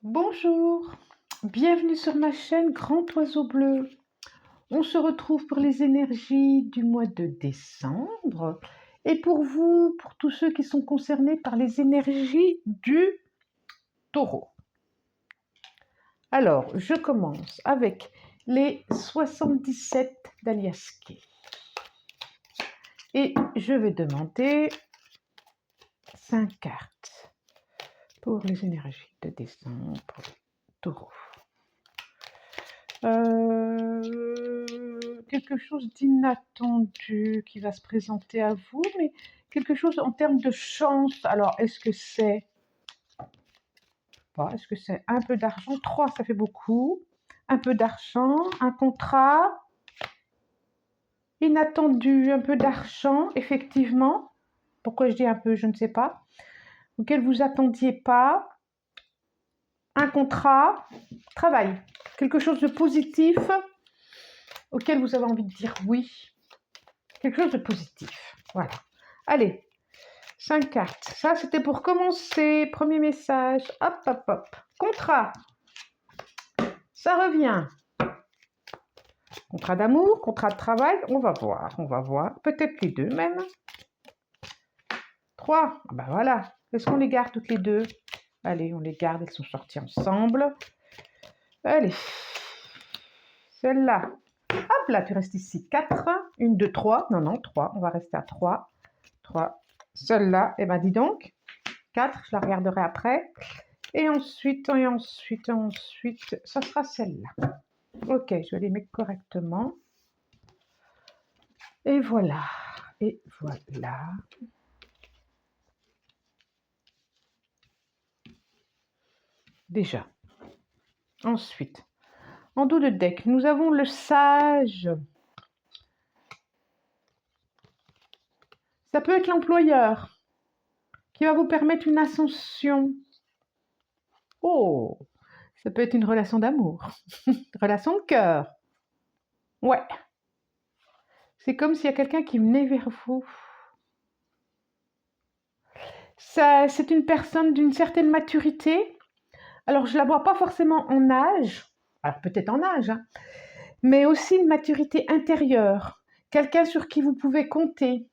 Bonjour, bienvenue sur ma chaîne Grand Oiseau Bleu. On se retrouve pour les énergies du mois de décembre et pour vous, pour tous ceux qui sont concernés par les énergies du taureau. Alors, je commence avec les 77 d'Aliaské et je vais demander 5 cartes pour les énergies de décembre pour le taureau. Quelque chose d'inattendu qui va se présenter à vous, mais quelque chose en termes de chance. Alors, est-ce que c'est un peu d'argent? 3, ça fait beaucoup. Un peu d'argent, un contrat inattendu, un peu d'argent, effectivement. Pourquoi je dis un peu, je ne sais pas. Auquel vous attendiez pas. Un contrat, travail, quelque chose de positif auquel vous avez envie de dire oui. Quelque chose de positif. Voilà. Allez, 5 cartes. Ça, c'était pour commencer. Premier message. Hop, hop, hop. Contrat. Ça revient. Contrat d'amour, contrat de travail. On va voir, on va voir. Peut-être les deux même. 3. Ben voilà. Est-ce qu'on les garde toutes les deux? Allez, on les garde. Elles sont sorties ensemble. Allez. Celle-là. Hop là, tu restes ici. 4. 1, 2, 3. Non, non, 3. On va rester à 3. 3. Celle-là. Eh ben, dis donc. 4. Je la regarderai après. Et ensuite, ça sera celle-là. Ok, je vais les mettre correctement. Et voilà. Et voilà. Déjà. Ensuite, en dos de deck, nous avons le sage. Ça peut être l'employeur qui va vous permettre une ascension. Oh, ça peut être une relation d'amour, relation de cœur. Ouais. C'est comme s'il y a quelqu'un qui venait vers vous. C'est une personne d'une certaine maturité. Alors, je ne la vois pas forcément en âge, alors peut-être en âge, hein, mais aussi une maturité intérieure. Quelqu'un sur qui vous pouvez compter.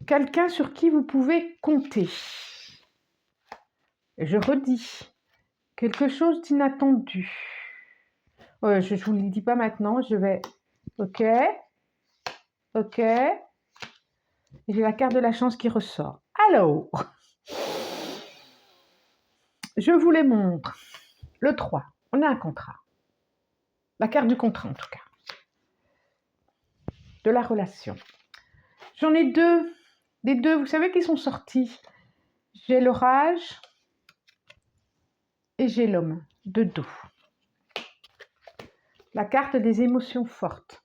Quelqu'un sur qui vous pouvez compter. Et je redis, quelque chose d'inattendu. Ouais, je ne vous le dis pas maintenant, je vais... Ok. Ok. J'ai la carte de la chance qui ressort. Alors, je vous les montre. Le 3, on a un contrat. La carte du contrat en tout cas. De la relation. J'en ai deux. Les deux, vous savez qui sont sortis. J'ai l'orage et j'ai l'homme de dos. La carte des émotions fortes.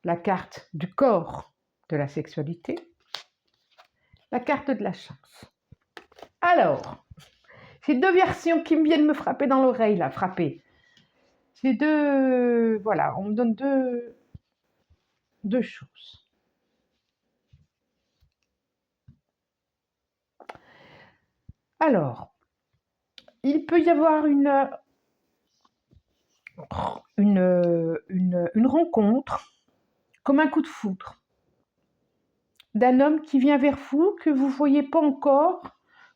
La carte du corps, de la sexualité. La carte de la chance. Alors, j'ai deux versions qui me viennent me frapper dans l'oreille, là, frapper. J'ai deux... Voilà, on me donne deux choses. Alors, il peut y avoir une rencontre, comme un coup de foudre, d'un homme qui vient vers vous, que vous ne voyez pas encore,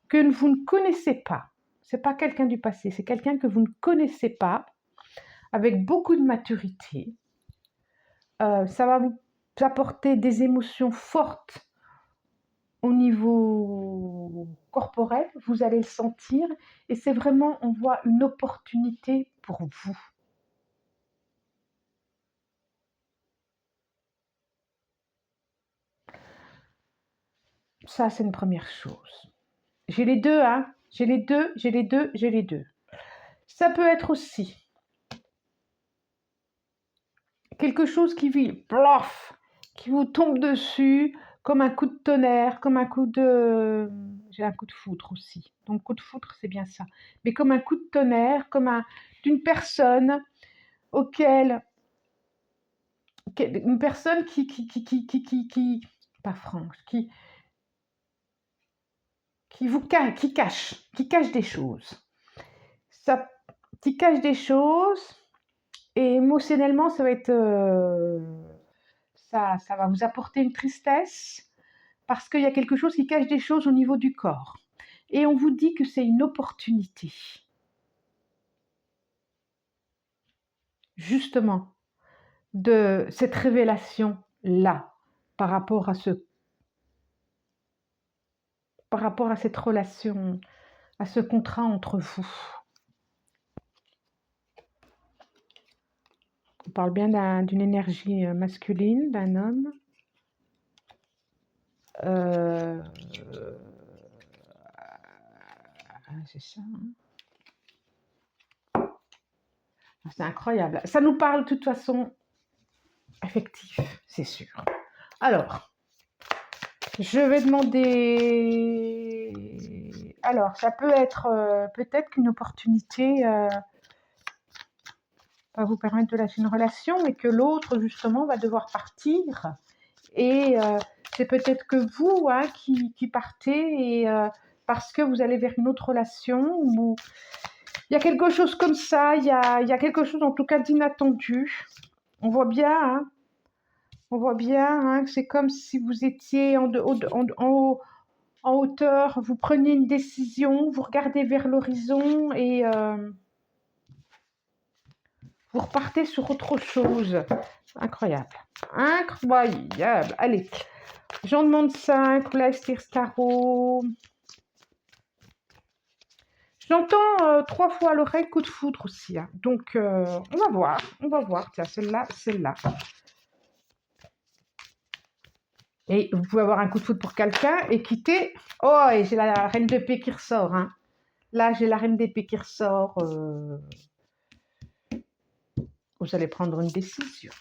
que vous ne connaissez pas. Ce n'est pas quelqu'un du passé, c'est quelqu'un que vous ne connaissez pas, avec beaucoup de maturité. Ça va vous apporter des émotions fortes au niveau corporel, vous allez le sentir, et c'est vraiment, on voit une opportunité pour vous. Ça, c'est une première chose. J'ai les deux, hein. J'ai les deux. Ça peut être aussi quelque chose qui qui vous tombe dessus, comme un coup de tonnerre, comme un coup de... J'ai un coup de foudre aussi. Donc, coup de foudre, c'est bien ça. Mais comme un coup de tonnerre, d'une personne auquel... Une personne qui pas franche, qui cache des choses. Ça, qui cache des choses et émotionnellement, ça va être, ça va vous apporter une tristesse parce qu'il y a quelque chose qui cache des choses au niveau du corps. Et on vous dit que c'est une opportunité, justement, de cette révélation-là par rapport à cette relation, à ce contrat entre vous. On parle bien d'une énergie masculine, d'un homme. C'est ça. C'est incroyable. Ça nous parle de toute façon affectif, c'est sûr. Alors, je vais demander... Alors, ça peut être peut-être qu'une opportunité va vous permettre de lâcher une relation et que l'autre, justement, va devoir partir. Et c'est peut-être que vous qui partez et, parce que vous allez vers une autre relation ou il y a quelque chose comme ça, il y a quelque chose en tout cas d'inattendu. On voit bien, que c'est comme si vous étiez en hauteur, vous preniez une décision, vous regardez vers l'horizon et vous repartez sur autre chose. Incroyable. Incroyable. Allez, j'en demande 5. Live Tears Tarot. J'entends 3 fois à l'oreille coup de foudre aussi. Hein. Donc, on va voir. Tiens, celle-là. Et vous pouvez avoir un coup de foudre pour quelqu'un et quitter. Oh, et j'ai la reine d'épée qui ressort. Hein. Là, j'ai la reine d'épée qui ressort. Vous allez prendre une décision.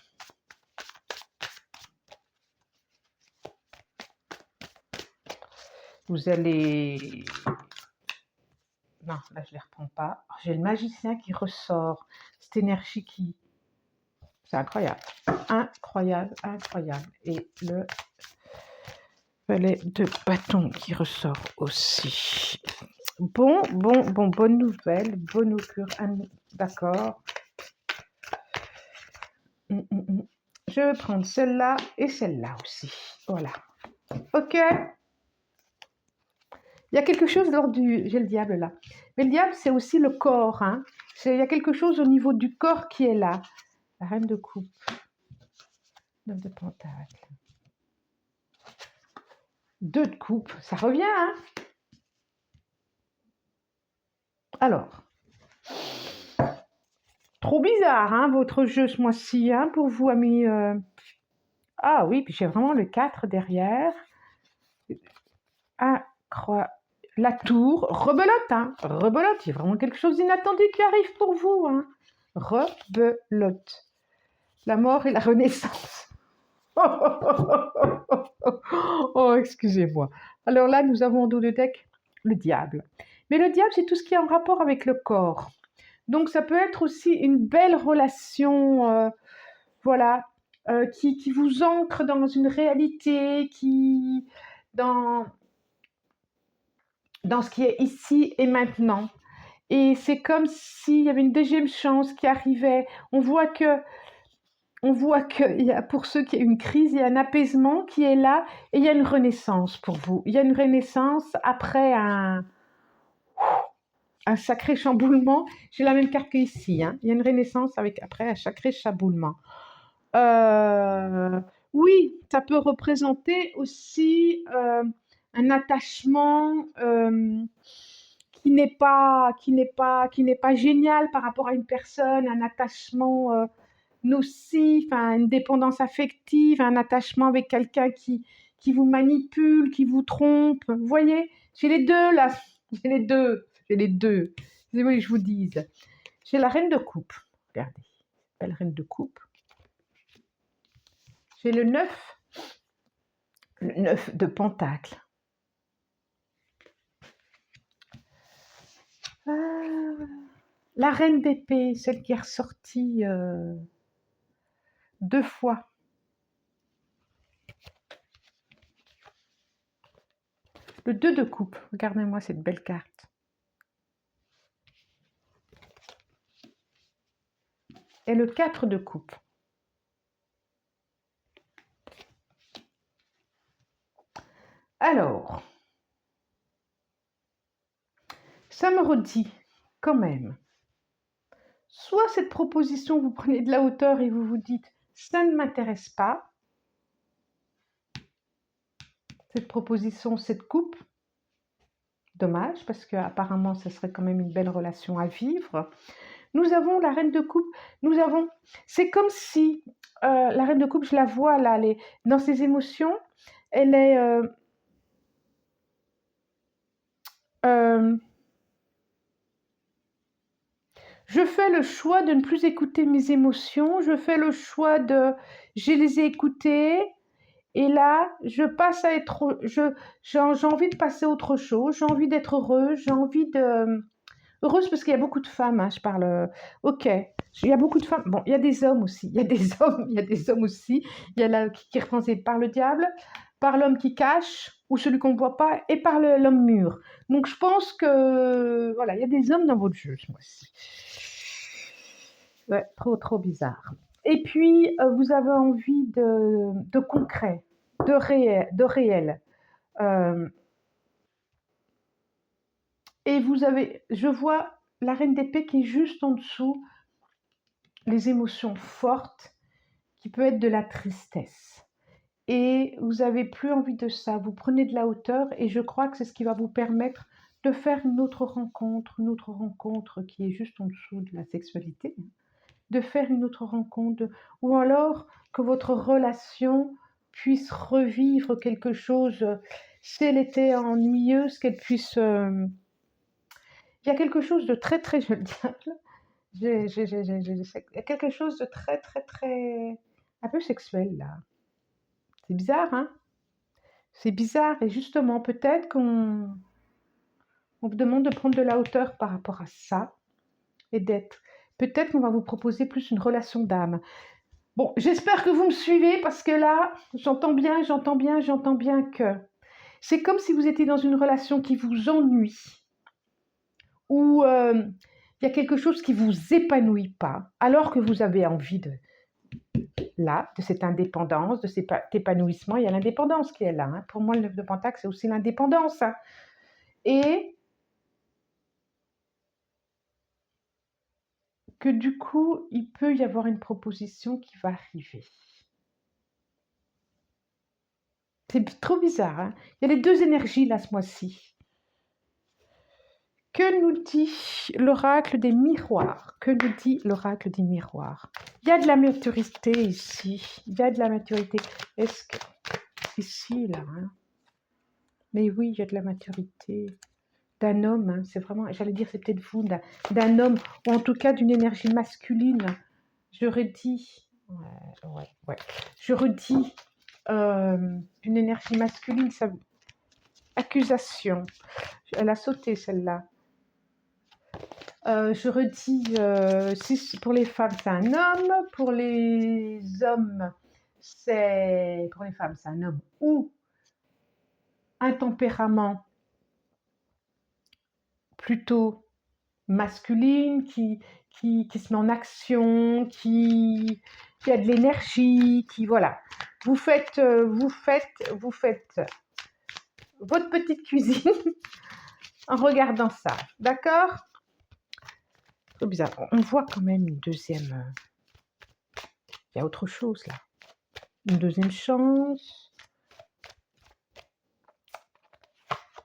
Vous allez... Non, là, je ne les reprends pas. J'ai le magicien qui ressort. Cette énergie qui... C'est incroyable. Incroyable. Et le valet de bâton qui ressort aussi. Bonne nouvelle. Bonne augure. D'accord. Je vais prendre celle-là et celle-là aussi. Voilà. Ok. Il y a quelque chose lors du... J'ai le diable là. Mais le diable, c'est aussi le corps. Hein. Il y a quelque chose au niveau du corps qui est là. La reine de coupe. 9 de pentacle. 2 de coupe. Ça revient, hein. Alors. Trop bizarre, hein, votre jeu ce mois-ci, hein, pour vous, amis. Ah oui, puis j'ai vraiment le 4 derrière. Incroyable. La tour, rebelote, hein. Rebelote, il y a vraiment quelque chose d'inattendu qui arrive pour vous, hein. Rebelote. La mort et la renaissance. Oh, excusez-moi. Alors là, nous avons en dos de deck le diable. Mais le diable, c'est tout ce qui est en rapport avec le corps. Donc, ça peut être aussi une belle relation, voilà, qui vous ancre dans une réalité, dans ce qui est ici et maintenant. Et c'est comme s'il y avait une deuxième chance qui arrivait. On voit que il y a, pour ceux qui ont une crise, il y a un apaisement qui est là et il y a une renaissance pour vous. Il y a une renaissance après un sacré chamboulement. J'ai la même carte qu'ici. Hein. Il y a une renaissance après un sacré chamboulement. Oui, ça peut représenter aussi un attachement qui n'est pas génial par rapport à une personne, un attachement nocif, une dépendance affective, un attachement avec quelqu'un qui vous manipule, qui vous trompe. Vous voyez, j'ai les deux là, j'ai les deux. Vous voulez que je vous dise. J'ai la reine de coupe. Regardez, belle reine de coupe. J'ai le 9 de pentacle. La reine d'épée, celle qui est ressortie 2 fois. Le 2 de coupe. Regardez-moi cette belle carte. Et le 4 de coupe. Alors, ça me redit quand même. Soit cette proposition, vous prenez de la hauteur et vous vous dites « ça ne m'intéresse pas ». Cette proposition, cette coupe. Dommage, parce qu'apparemment, ce serait quand même une belle relation à vivre. Nous avons la reine de coupe. Nous avons... C'est comme si la reine de coupe, je la vois là, dans ses émotions, elle est... je fais le choix de ne plus écouter mes émotions. Je fais le choix de... Je les ai écoutées. Et là, je passe à être... J'ai envie de passer à autre chose. J'ai envie d'être heureuse. J'ai envie de... Heureuse parce qu'il y a beaucoup de femmes, hein, je parle... Ok, il y a beaucoup de femmes. Bon, il y a des hommes aussi. Il y a des hommes, il y a des hommes aussi. Il y a là qui est représenté par le diable, par l'homme qui cache, ou celui qu'on ne voit pas, et par l'homme mûr. Donc, je pense que... Voilà, il y a des hommes dans votre jeu, moi aussi. Ouais, trop bizarre. Et puis, vous avez envie de concret, de réel. Et vous avez, je vois la reine d'épée qui est juste en dessous, les émotions fortes, qui peut être de la tristesse. Et vous n'avez plus envie de ça, vous prenez de la hauteur et je crois que c'est ce qui va vous permettre de faire une autre rencontre qui est juste en dessous de la sexualité, de faire une autre rencontre, ou alors que votre relation puisse revivre quelque chose, si elle était ennuyeuse, qu'elle puisse... il y a quelque chose de très, je le diable, il y a quelque chose de très, un peu sexuel là. C'est bizarre, hein? C'est bizarre, et justement, peut-être qu'on vous demande de prendre de la hauteur par rapport à ça, et d'être... Peut-être qu'on va vous proposer plus une relation d'âme. Bon, j'espère que vous me suivez, parce que là, j'entends bien que c'est comme si vous étiez dans une relation qui vous ennuie, ou il y a quelque chose qui ne vous épanouit pas, alors que vous avez envie de cette indépendance, de cet épanouissement. Il y a l'indépendance qui est là. Hein. Pour moi, le 9 de Pentacle, c'est aussi l'indépendance. Hein. Et que du coup, il peut y avoir une proposition qui va arriver. C'est trop bizarre. Hein. Il y a les deux énergies là ce mois-ci. Que nous dit l'oracle des miroirs? Que nous dit l'oracle des miroirs? Il y a de la maturité ici. Il y a de la maturité. Est-ce que... Ici, là. Hein. Mais oui, il y a de la maturité. D'un homme, hein, c'est vraiment... J'allais dire, c'est peut-être vous, d'un homme, ou en tout cas d'une énergie masculine. Je redis... Ouais. Je redis une énergie masculine, ça... Accusation. Elle a sauté, celle-là. Je redis, si pour les femmes c'est un homme, pour les hommes c'est, pour les femmes c'est un homme ou un tempérament plutôt masculine, qui se met en action, qui a de l'énergie, qui voilà. Vous faites votre petite cuisine en regardant ça, d'accord? C'est bizarre. On voit quand même une deuxième... Il y a autre chose là. Une deuxième chance.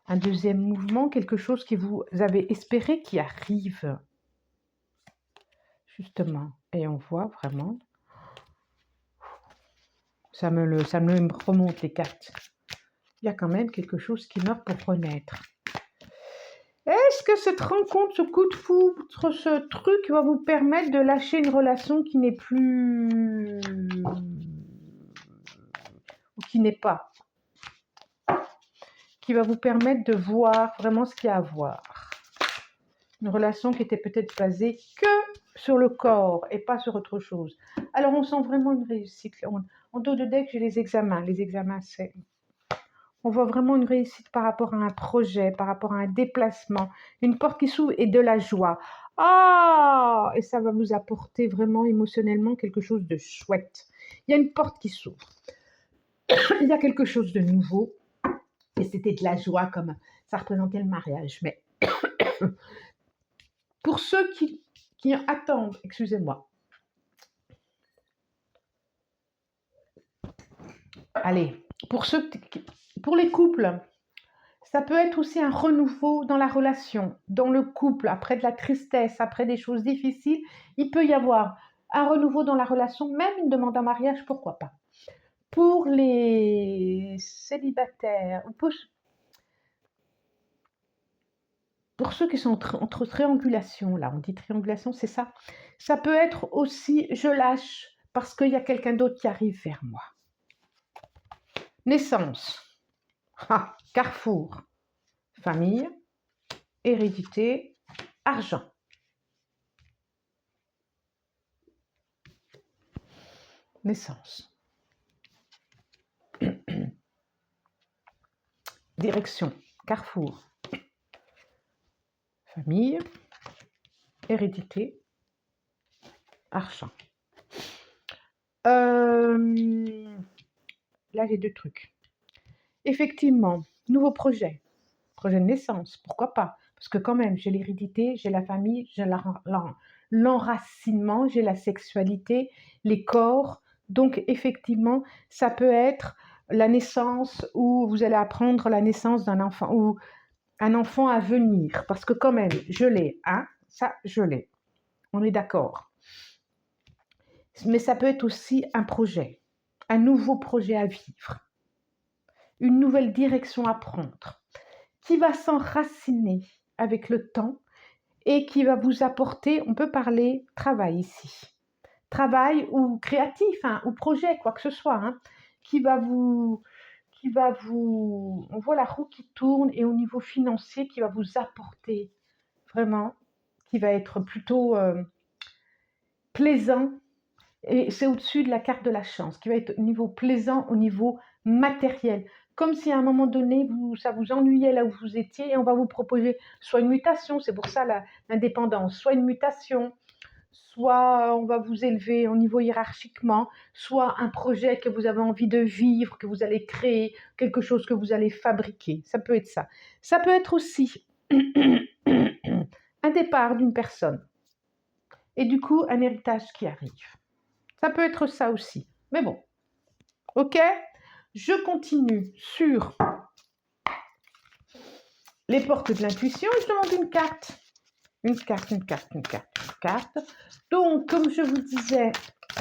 Un deuxième mouvement, quelque chose que vous avez espéré qui arrive. Justement. Et on voit vraiment... Ça me remonte les cartes. Il y a quand même quelque chose qui meurt pour renaître. Est-ce que cette rencontre, ce coup de foudre, ce truc va vous permettre de lâcher une relation qui n'est plus... ou qui n'est pas, qui va vous permettre de voir vraiment ce qu'il y a à voir. Une relation qui était peut-être basée que sur le corps et pas sur autre chose. Alors on sent vraiment une réussite. En dos de deck, j'ai les examens. Les examens, c'est... On voit vraiment une réussite par rapport à un projet, par rapport à un déplacement, une porte qui s'ouvre et de la joie. Ah! Et ça va vous apporter vraiment émotionnellement quelque chose de chouette. Il y a une porte qui s'ouvre. Il y a quelque chose de nouveau. Et c'était de la joie comme ça représentait le mariage. Mais pour ceux qui attendent, excusez-moi. Allez, pour les couples, ça peut être aussi un renouveau dans la relation, dans le couple, après de la tristesse, après des choses difficiles. Il peut y avoir un renouveau dans la relation, même une demande en mariage, pourquoi pas. Pour les célibataires, pour ceux qui sont entre triangulation, là, on dit triangulation, c'est ça. Ça peut être aussi je lâche parce qu'il y a quelqu'un d'autre qui arrive vers moi. Naissance, carrefour, famille, hérédité, argent. Naissance. Direction, carrefour, famille, hérédité, argent. Là, j'ai 2 trucs. Effectivement, nouveau projet de naissance, pourquoi pas? Parce que quand même, j'ai l'hérédité, j'ai la famille, j'ai l'enracinement, j'ai la sexualité, les corps. Donc, effectivement, ça peut être la naissance où vous allez apprendre la naissance d'un enfant ou un enfant à venir. Parce que quand même, je l'ai, hein? Ça, je l'ai. On est d'accord. Mais ça peut être aussi un projet, un nouveau projet à vivre, une nouvelle direction à prendre, qui va s'enraciner avec le temps et qui va vous apporter, on peut parler travail ici, travail ou créatif, hein, ou projet, quoi que ce soit, hein, qui va vous, on voit la roue qui tourne et au niveau financier, qui va vous apporter vraiment, qui va être plutôt plaisant. Et c'est au-dessus de la carte de la chance, qui va être au niveau plaisant, au niveau matériel. Comme si à un moment donné, ça vous ennuyait là où vous étiez, et on va vous proposer soit une mutation, c'est pour ça l'indépendance, soit une mutation, soit on va vous élever au niveau hiérarchiquement, soit un projet que vous avez envie de vivre, que vous allez créer, quelque chose que vous allez fabriquer. Ça peut être ça. Ça peut être aussi un départ d'une personne, et du coup un héritage qui arrive. Ça peut être ça aussi. Mais bon, ok, je continue sur les portes de l'intuition et je demande une carte. Une carte. Donc, comme je vous disais,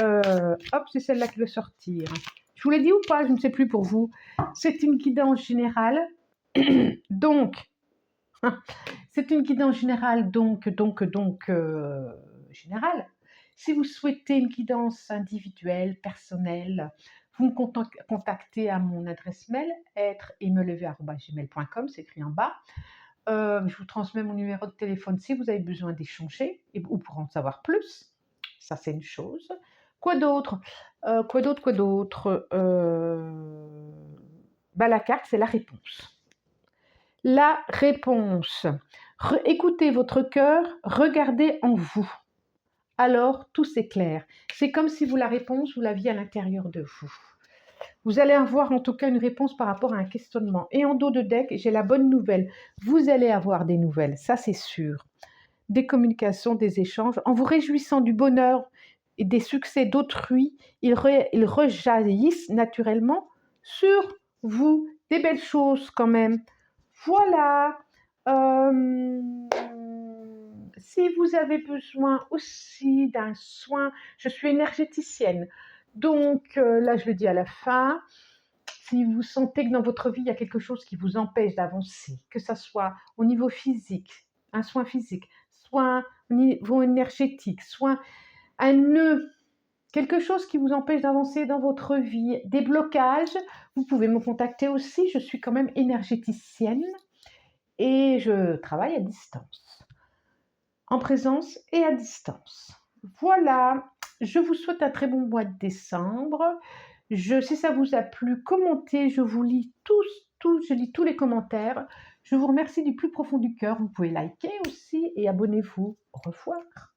hop, c'est celle-là qui veut sortir. Je vous l'ai dit ou pas, je ne sais plus pour vous. C'est une guidance générale. Donc, c'est une guidance générale, générale. Si vous souhaitez une guidance individuelle, personnelle, vous me contactez à mon adresse mail, être-et-me-lever@gmail.com, c'est écrit en bas. Je vous transmets mon numéro de téléphone si vous avez besoin d'échanger ou pour en savoir plus. Ça, c'est une chose. Quoi d'autre? La carte, c'est la réponse. La réponse. Écoutez votre cœur, regardez en vous. Alors, tout s'éclaire. C'est comme si la réponse, vous l'aviez à l'intérieur de vous. Vous allez avoir en tout cas une réponse par rapport à un questionnement. Et en dos de deck, j'ai la bonne nouvelle. Vous allez avoir des nouvelles, ça c'est sûr. Des communications, des échanges. En vous réjouissant du bonheur et des succès d'autrui, ils rejaillissent naturellement sur vous. Des belles choses quand même. Voilà. Si vous avez besoin aussi d'un soin, je suis énergéticienne. Donc là, je le dis à la fin. Si vous sentez que dans votre vie, il y a quelque chose qui vous empêche d'avancer, que ce soit au niveau physique, un soin physique, soit au niveau énergétique, soit un nœud, quelque chose qui vous empêche d'avancer dans votre vie, des blocages, vous pouvez me contacter aussi. Je suis quand même énergéticienne et je travaille à distance, en présence et à distance. Voilà, je vous souhaite un très bon mois de décembre. Si ça vous a plu, commentez, je vous lis je lis tous les commentaires. Je vous remercie du plus profond du cœur. Vous pouvez liker aussi et abonnez-vous. Au revoir.